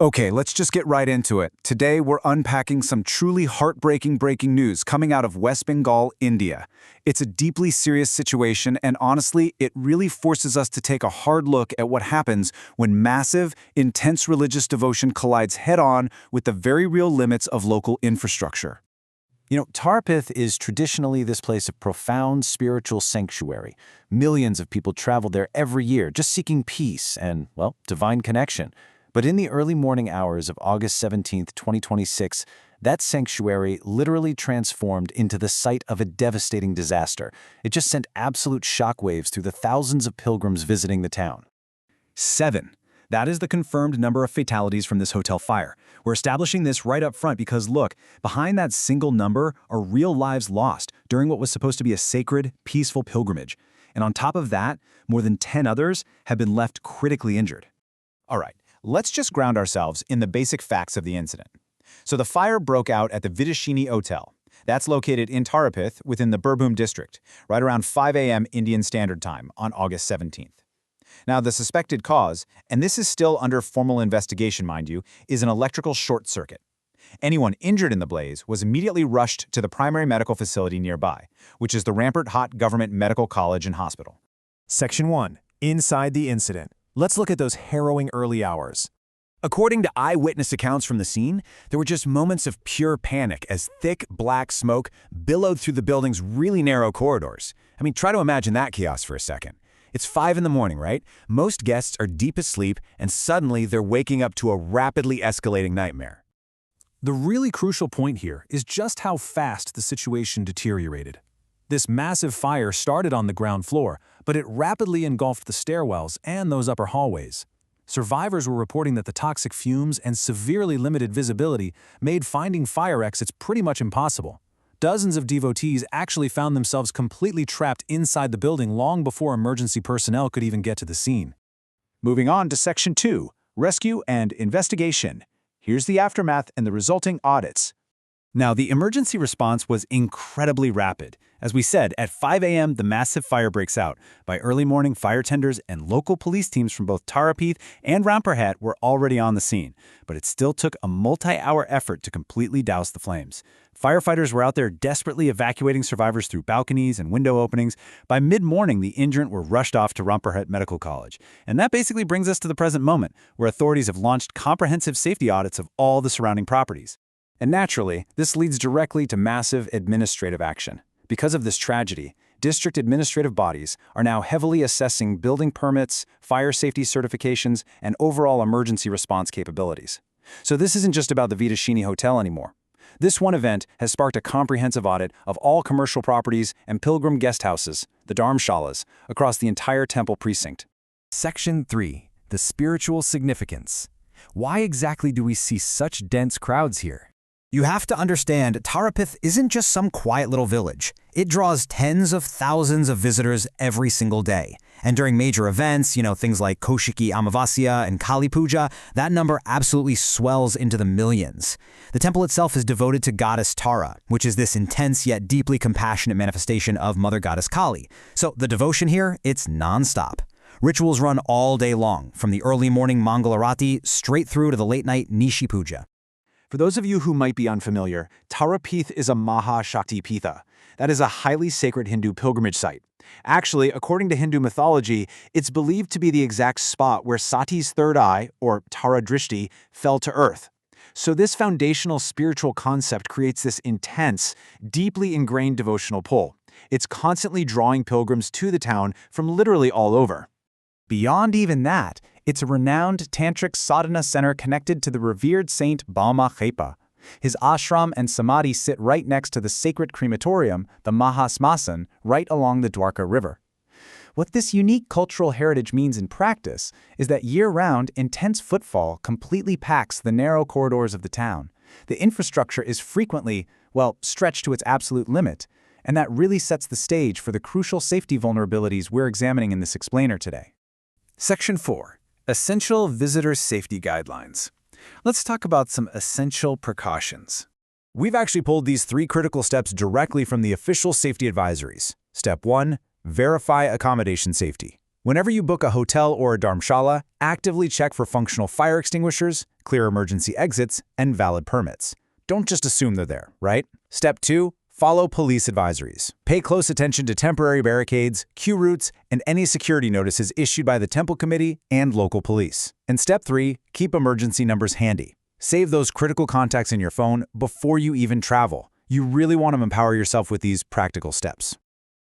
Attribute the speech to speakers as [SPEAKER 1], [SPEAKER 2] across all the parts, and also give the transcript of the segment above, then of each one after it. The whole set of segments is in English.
[SPEAKER 1] Okay, let's just get right into it. Today, we're unpacking some truly heartbreaking breaking news coming out of West Bengal, India. It's a deeply serious situation, and honestly, it really forces us to take a hard look at what happens when massive, intense religious devotion collides head-on with the very real limits of local infrastructure. Tarapith is traditionally this place of profound spiritual sanctuary. Millions of people travel there every year just seeking peace and, well, divine connection. But in the early morning hours of August 17, 2026, that sanctuary literally transformed into the site of a devastating disaster. It just sent absolute shockwaves through the thousands of pilgrims visiting the town. 7. That is the confirmed number of fatalities from this hotel fire. We're establishing this right up front because, look, behind that single number are real lives lost during what was supposed to be a sacred, peaceful pilgrimage. And on top of that, more than 10 others have been left critically injured.
[SPEAKER 2] All right. Let's just ground ourselves in the basic facts of the incident. So the fire broke out at the Vidashini Hotel. That's located in Tarapith within the Birbhum district, right around 5 a.m. Indian Standard Time on August 17th. Now, the suspected cause, and this is still under formal investigation, mind you, is an electrical short circuit. Anyone injured in the blaze was immediately rushed to the primary medical facility nearby, which is the Rampart Hot Government Medical College and Hospital.
[SPEAKER 3] Section 1. Inside the incident. Let's look at those harrowing early hours.
[SPEAKER 1] According to eyewitness accounts from the scene, there were just moments of pure panic as thick, black smoke billowed through the building's really narrow corridors. I mean, try to imagine that chaos for a second. It's 5 in the morning, right? Most guests are deep asleep, and suddenly they're waking up to a rapidly escalating nightmare.
[SPEAKER 3] The really crucial point here is just how fast the situation deteriorated. This massive fire started on the ground floor, but it rapidly engulfed the stairwells and those upper hallways. Survivors were reporting that the toxic fumes and severely limited visibility made finding fire exits pretty much impossible. Dozens of devotees actually found themselves completely trapped inside the building long before emergency personnel could even get to the scene.
[SPEAKER 2] Moving on to Section 2, Rescue and Investigation. Here's the aftermath and the resulting audits.
[SPEAKER 1] Now, the emergency response was incredibly rapid. As we said, at 5 a.m., the massive fire breaks out. By early morning, fire tenders and local police teams from both Tarapith and Rampart were already on the scene. But it still took a multi-hour effort to completely douse the flames. Firefighters were out there desperately evacuating survivors through balconies and window openings. By mid-morning, the injured were rushed off to Rampart Medical College. And that basically brings us to the present moment, where authorities have launched comprehensive safety audits of all the surrounding properties. And naturally, this leads directly to massive administrative action. Because of this tragedy, district administrative bodies are now heavily assessing building permits, fire safety certifications, and overall emergency response capabilities. So this isn't just about the Vidashini Hotel anymore. This one event has sparked a comprehensive audit of all commercial properties and pilgrim guest houses, the dharamshalas, across the entire temple precinct.
[SPEAKER 3] Section 3. The spiritual significance. Why exactly do we see such dense crowds here?
[SPEAKER 4] You have to understand, Tarapith isn't just some quiet little village. It draws tens of thousands of visitors every single day. And during major events, things like Kaushiki Amavasya and Kali Puja, that number absolutely swells into the millions. The temple itself is devoted to goddess Tara, which is this intense yet deeply compassionate manifestation of Mother Goddess Kali. So the devotion here, it's nonstop. Rituals run all day long, from the early morning Mangalarati straight through to the late night Nishi Puja.
[SPEAKER 2] For those of you who might be unfamiliar, Tarapith is a Maha Shakti Pitha. That is a highly sacred Hindu pilgrimage site. Actually, according to Hindu mythology, it's believed to be the exact spot where Sati's third eye, or Tara Drishti, fell to earth. So this foundational spiritual concept creates this intense, deeply ingrained devotional pull. It's constantly drawing pilgrims to the town from literally all over.
[SPEAKER 1] Beyond even that, it's a renowned tantric sadhana center connected to the revered saint Balma Khepa. His ashram and samadhi sit right next to the sacred crematorium, the Mahasmasan, right along the Dwarka River. What this unique cultural heritage means in practice is that year-round, intense footfall completely packs the narrow corridors of the town. The infrastructure is frequently, stretched to its absolute limit, and that really sets the stage for the crucial safety vulnerabilities we're examining in this explainer today. Section 4. Essential Visitor Safety Guidelines. Let's talk about some essential precautions. We've actually pulled these 3 critical steps directly from the official safety advisories. Step 1. Verify accommodation safety. Whenever you book a hotel or a dharamshala, actively check for functional fire extinguishers, clear emergency exits, and valid permits. Don't just assume they're there, right? Step 2. Follow police advisories. Pay close attention to temporary barricades, queue routes, and any security notices issued by the temple committee and local police. And step 3. Keep emergency numbers handy. Save those critical contacts in your phone before you even travel. You really want to empower yourself with these practical steps.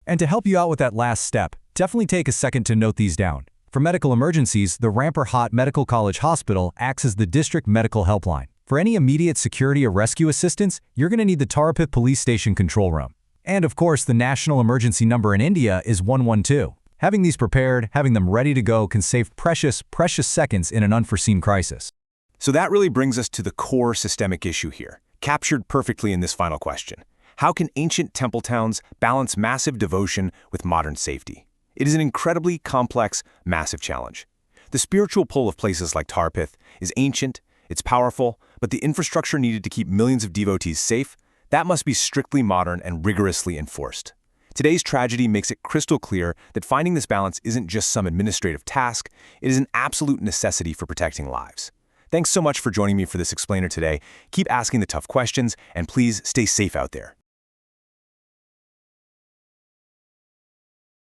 [SPEAKER 3] And to help you out with that last step, definitely take a second to note these down. For medical emergencies, the Rampur Hat Medical College Hospital acts as the district medical helpline. For any immediate security or rescue assistance, you're going to need the Tarapith Police Station control room. And of course, the national emergency number in India is 112. Having these prepared, having them ready to go can save precious seconds in an unforeseen crisis.
[SPEAKER 5] So that really brings us to the core systemic issue here, captured perfectly in this final question. How can ancient temple towns balance massive devotion with modern safety? It is an incredibly complex, massive challenge. The spiritual pull of places like Tarapith is ancient, it's powerful, but the infrastructure needed to keep millions of devotees safe, that must be strictly modern and rigorously enforced. Today's tragedy makes it crystal clear that finding this balance isn't just some administrative task, it is an absolute necessity for protecting lives. Thanks so much for joining me for this explainer today. Keep asking the tough questions, and please stay safe out there.